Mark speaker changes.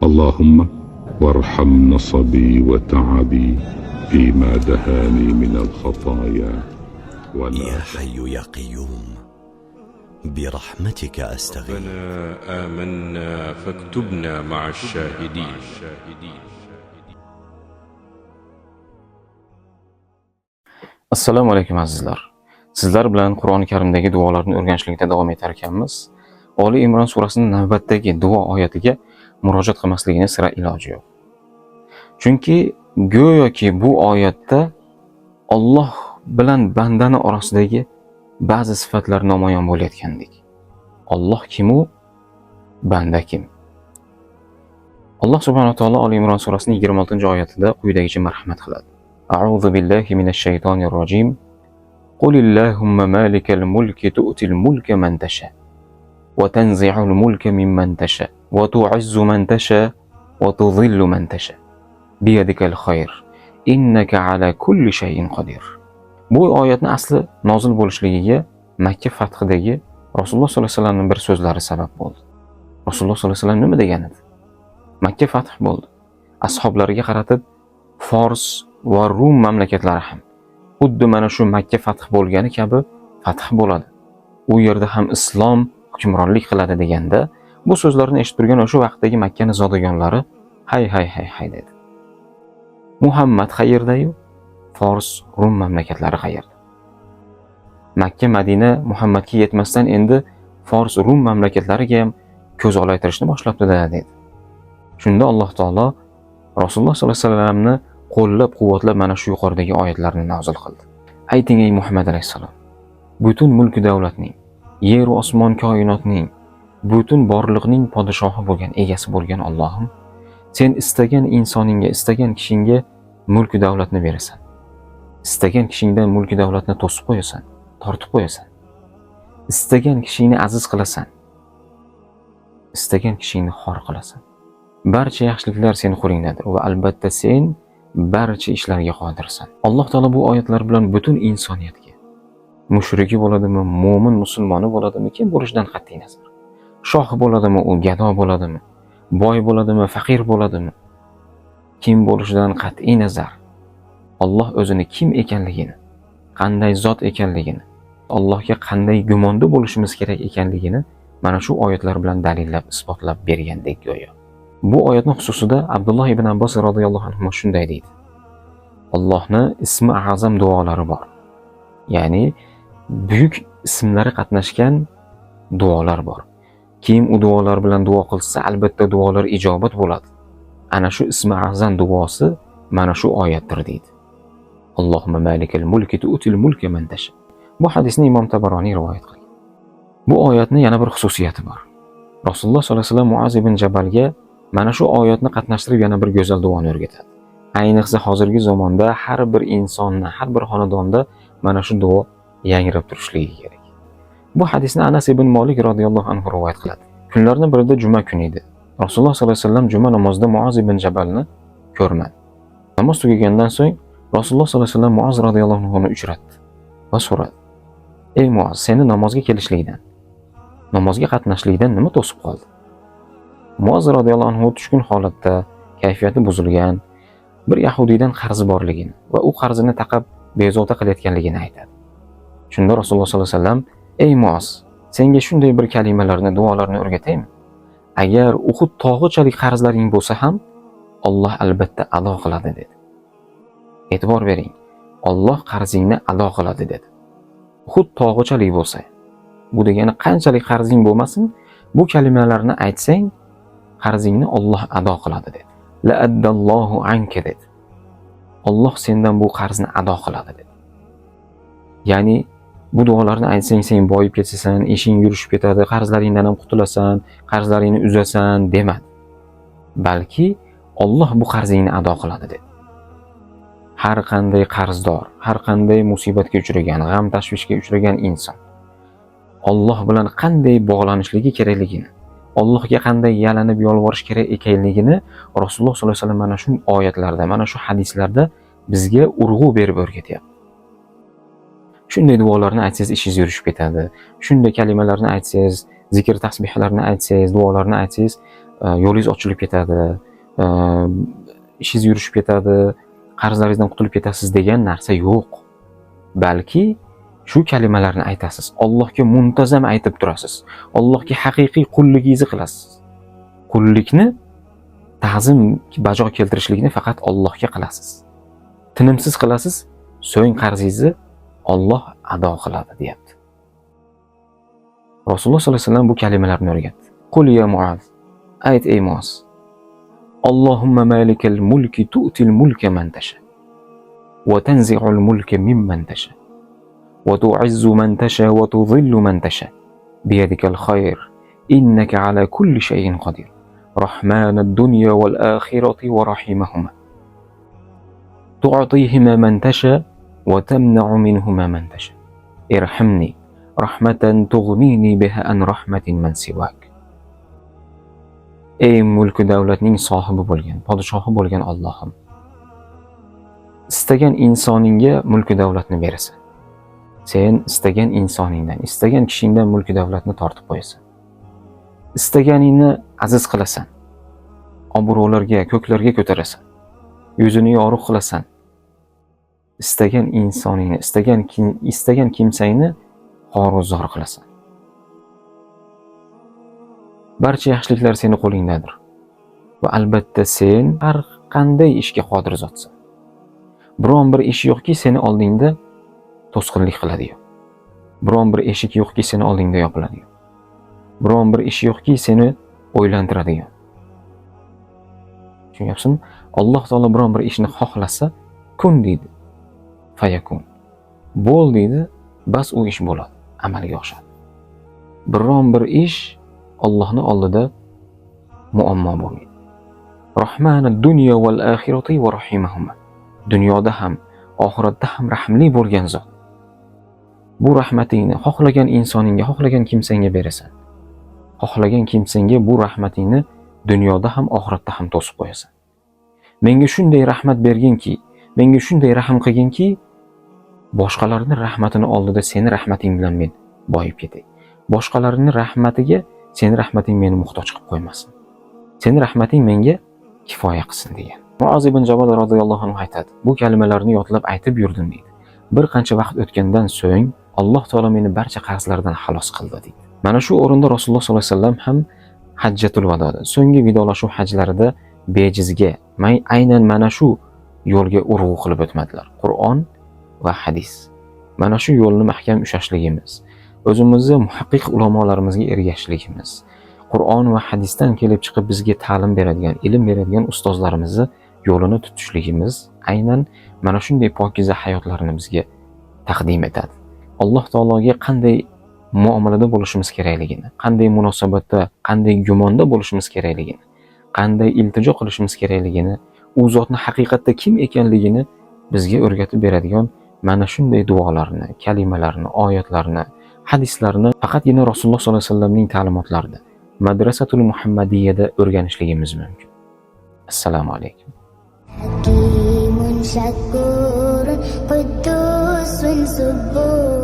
Speaker 1: اللهم وارحم نصبي وتعبي فيما دهاني من الخطايا ولا
Speaker 2: يا حي يا قيوم برحمتك أستغيث.
Speaker 3: ربنا آمنا فاكتبنا مع الشاهدين.
Speaker 4: Assalomu alaykum azizlar. Sizlar bilan Qur'oni Karimdagi duolarni o'rganishlikda davom etar ekanmiz. Oli Imron surasining navbatdagi duo oyatiga murojaat qilmasligini sira iloji yo'q. Chunki go'yoki bu oyatda Alloh bilan bandani orasidagi ba'zi sifatlar namoyon bo'layotgandek. Alloh kim u? Banda kim? Alloh subhanahu va taolo Oli Imron surasining 26-oyatida quyidagicha marhamat qiladi. A'udhu billahi minash shaytonir rojim. Qulillahumma malikal mulki tu'til mulka man tasha wa tanzi'ul mulka mimman tasha wa tu'izzu man tasha wa tudhillu man tasha biyadikal khayr innaka ala kulli shay'in qodir. Bu oyatning asli nozil bo'lishligiga Makka fathidagi Rasululloh sollallohu alayhi vasallamning bir so'zlari sabab bo'ldi. Rasululloh sollallohu alayhi vasallam nima degan edi? Makka fath bo'ldi. Ashablariga qaratib Fors va Rum mamlakatlari ham xuddi mana shu Makka fath bo'lgani kabi fath bo'ladi. U yerda ham islom hukmronlik qiladi deganda, bu so'zlarni eshitib turgan o'sha vaqtdagi Makkaning zodagonlari hay dedi. Muhammad qayerda-yu? Fors, Rum mamlakatlari qayerda? Makka, Madina Muhammadga yetmasdan endi Fors, Rum mamlakatlariga ham ko'z olaytirishni boshlabdi-da dedi. Shunda Alloh taolo Rasululloh sollallohu alayhi vasallamni qo'llab-quvvatlab mana shu yuqoridagi oyatlarni nozil qildi. Ayting ey Muhammad alayhisalom, butun mulk davlatning, yer va osmon koinotning, butun borliqning podshohi bo'lgan, egasi bo'lgan Allohim, sen istagan insoningga, istagan kishingga mulk davlatni berasan. Istagan kishingdan mulk davlatni to'sib qo'yasan, tortib qo'yasan. Istagan kishingni aziz qilasan. Istagan kishingni xor qilasan. Barcha yaxshiliklar sening qo'lingdadir va albatta sen barcha ishlarga qodirsan. Alloh taolo bu oyatlar bilan butun insoniyatga, mushriki bo'ladimi, mo'min musulmoni bo'ladimi, kim bo'lishidan qat'iy nazar, shoh bo'ladimi, u gado bo'ladimi, boy bo'ladimi, faqir bo'ladimi, kim bo'lishidan qat'iy nazar, Alloh o'zini kim ekanligini, qanday zot ekanligini, Allohga qanday gumonda bo'lishimiz kerak ekanligini mana shu oyatlar bilan dalillab, isbotlab bergandek go'yo. Bu oyatning xususida Abdulloh ibn Abbos radhiyallohu anhu shunday deydi. Allohning ismi azam duolari bor. Ya'ni buyuk ismlari qatnashgan duolar bor. Kim u duolar bilan duo qilsa, albatta duolar ijobat bo'ladi. Ana shu ismi azam duosi mana shu oyatdir deydi. Allohumma malikal mulki tu'til mulka man tasha. Bu hadisni Imom Tabaroniy rivoyat qilgan. Bu oyatning yana bir xususiyati bor. Rasululloh sollallohu alayhi vasallam Muaz ibn Jabalga mana shu oyatni qatnashtirib yana bir go'zal duoni o'rgatadi. Ayniqsa hozirgi zamonda har bir insonni, har bir xonadonda mana shu duo yangrab turishligi kerak. Bu hadisni Anas ibn Malik radhiyallohu anhu rivoyat qiladi. Kunlarning birida juma kuni edi. Rasululloh sollallohu alayhi vasallam juma namozida Muaz ibn Jabalni ko'rmadi. Namoz tugagandan so'ng Rasululloh sollallohu alayhi vasallam Muaz radhiyallohu anhuni uchratdi va so'radi: "Ey Muaz, seni namozga kelishlikdan, namozga qatnashlikdan nima to'sib qoldi?" Muaz radhiyallohu anhu tushkun holatda, kayfiyati buzilgan, bir yahudiydan qarzi borligini va u qarzini taqab bezovta qilayotganligini aytadi. Shunda Rasululloh sollallohu alayhi vasallam: "Ey Muaz, senga shunday bir kalimalarni, duolarni o'rgataymi? Agar Uhud tog'ichalik qarzlaring bo'lsa ham, Alloh albatta ado qiladi" dedi. E'tibor bering. Alloh qarzingni ado qiladi dedi. Uhud tog'ichalik bo'lsa, bu degani qanchalik qarzing bo'lmasin, bu kalimalarni aytsang, qarzingni Alloh ado qiladi dedi. La addallohu anka dedi. Alloh sendan bu qarzni ado qiladi dedi. Ya'ni bu duolarni aytsang, sen boyib ketasan, ishing yurishib ketadi, qarzlaringdan ham qutulasan, qarzlaringni uzasan demadi. Balki Alloh bu qarzingni ado qiladi dedi. Har qanday qarzdor, har qanday musibatga uchragan, g'am tashvishga uchragan inson Alloh bilan qanday bog'lanishligi kerakligini, Allohga qanday yalanib yolvorish kerak ekanligini Rasululloh sollallohu alayhi vasallam mana shu oyatlarda, mana shu hadislarda bizga urg'u berib o'rgatyapti. Shunday duolarni aytsangiz ishingiz yurishib ketadi. Shunday kalimalarni aytsangiz, zikr tasbihlarni aytsangiz, duolarni aytsangiz, yo'lingiz ochilib ketadi, ishingiz yurishib ketadi, qarzlaringizdan qutulib ketasiz degan narsa yo'q. Balki shu kalimalarni aytasiz. Allohga muntazam aytib turasiz. Allohga haqiqiy qulligingizni qilasiz. Qullikni, ta'zim bajo keltirishlikni faqat Allohga qilasiz. Tinimsiz qilasiz, so'ng qarzingizni Alloh ado qiladi, deyapti. Rasululloh sollallohu alayhi vasallam bu kalimalarni o'rgatdi. Qul ya Muaz, ayt ey Muaz. Allohumma malikal mulki tu'til mulka man tasha wa tanzi'ul mulka mimman tasha wa tu'izzu man tasha wa tudhillu man tasha biyadikal khayr innaka ala kulli shay'in qadir. Rahmanad dunya wal akhirati wa rahimahuma. Tu'tihima man tasha wa tamna'u minhuma man tasha. Irhamni rahmatan tughnini biha an rahmatin man siwak. Ey mulku davlatning sohibi bo'lgan, podshohi bo'lgan Allohim, istagan insoningga mulku davlatni berasan. Sen istagan insoningdan, istagan kishingdan mulku davlatni tortib qo'yasan. Istaganingni aziz qilasan. Obro'larga, ko'klarga ko'tarasan. Yuzini yorug' qilasan. Istagan insoningni, istagan kimsangni xor-zor qilasan. Barcha yaxshiliklar seni qo'lingdadir. Va albatta sen har qanday ishga qodir zotsan. Biron bir ish yo'qki seni oldingda to'sqinlik qiladi. Biron bir eshik yo'qki seni oldingda yopiladi. Biron bir ish yo'qki seni o'ylantiradi. Tushunyapsizmi? Alloh taolo biron bir ishni xohlasa, kun deydi. Fayakun. Bo'l deydi, bas u ish bo'ladi, amalga oshadi. Biron bir ish Allohning oldida muammo bo'lmaydi. Rahmanad dunya wal akhirati wa rahimahuma. Dunyoda ham, oxiratda ham rahmli bo'lgan zot. Bu rahmatingni xohlagan insoningga, xohlagan kimsangga berasan. Xohlagan kimsangga bu rahmatingni dunyoda ham, oxiratda ham to'sib qo'yasan. Menga shunday rahmat berginki, menga shunday rahm qilginki, boshqalarning rahmatini oldida seni rahmating bilan men boyib ketay. Boshqalarning rahmatiga seni rahmating meni muhtoj qilib qo'ymasin. Seni rahmating menga kifoya qilsin degan. Muaz ibn Jabal radhiyallohu anhu aytadi. Bu kalimalarni yodlab aytib yurdim deydi. Bir qancha vaqt o'tgandan so'ng Alloh taolo meni barcha qarzlardan xalos qildi deydi. Mana shu o'rinda Rasululloh sollallohu alayhi vasallam ham Hajjatul Vadoda, so'nggi vidolashuv hajlarida bejizga, aynan mana shu yo'lga urg'u qilib o'tmadilar. Qur'on va hadis. Mana shu yo'lni mahkam ushlashligimiz, o'zimizni muhaqqiq ulamolarimizga ergashishligimiz, Qur'on va hadisdan kelib chiqib bizga ta'lim beradigan, ilm beradigan ustozlarimizni yo'lini tutishligimiz aynan mana shunday pokiza hayotlarni bizga taqdim etadi. Alloh taologa qanday muomalada bo'lishimiz kerakligini, qanday munosabatda, qanday gumonda bo'lishimiz kerakligini, qanday iltijo qilishimiz kerakligini, u zotni haqiqatda kim ekanligini bizga o'rgatib beradigan mana shunday duolarni, kalimalarni, oyatlarni, hadislarni faqatgina Rasululloh sollallohu alayhi vasallamning ta'limotlarida, Madrasatul Muhammadiyada o'rganishligimiz mumkin. Assalomu alaykum.
Speaker 2: Hakimun shakur, quddusun subbur.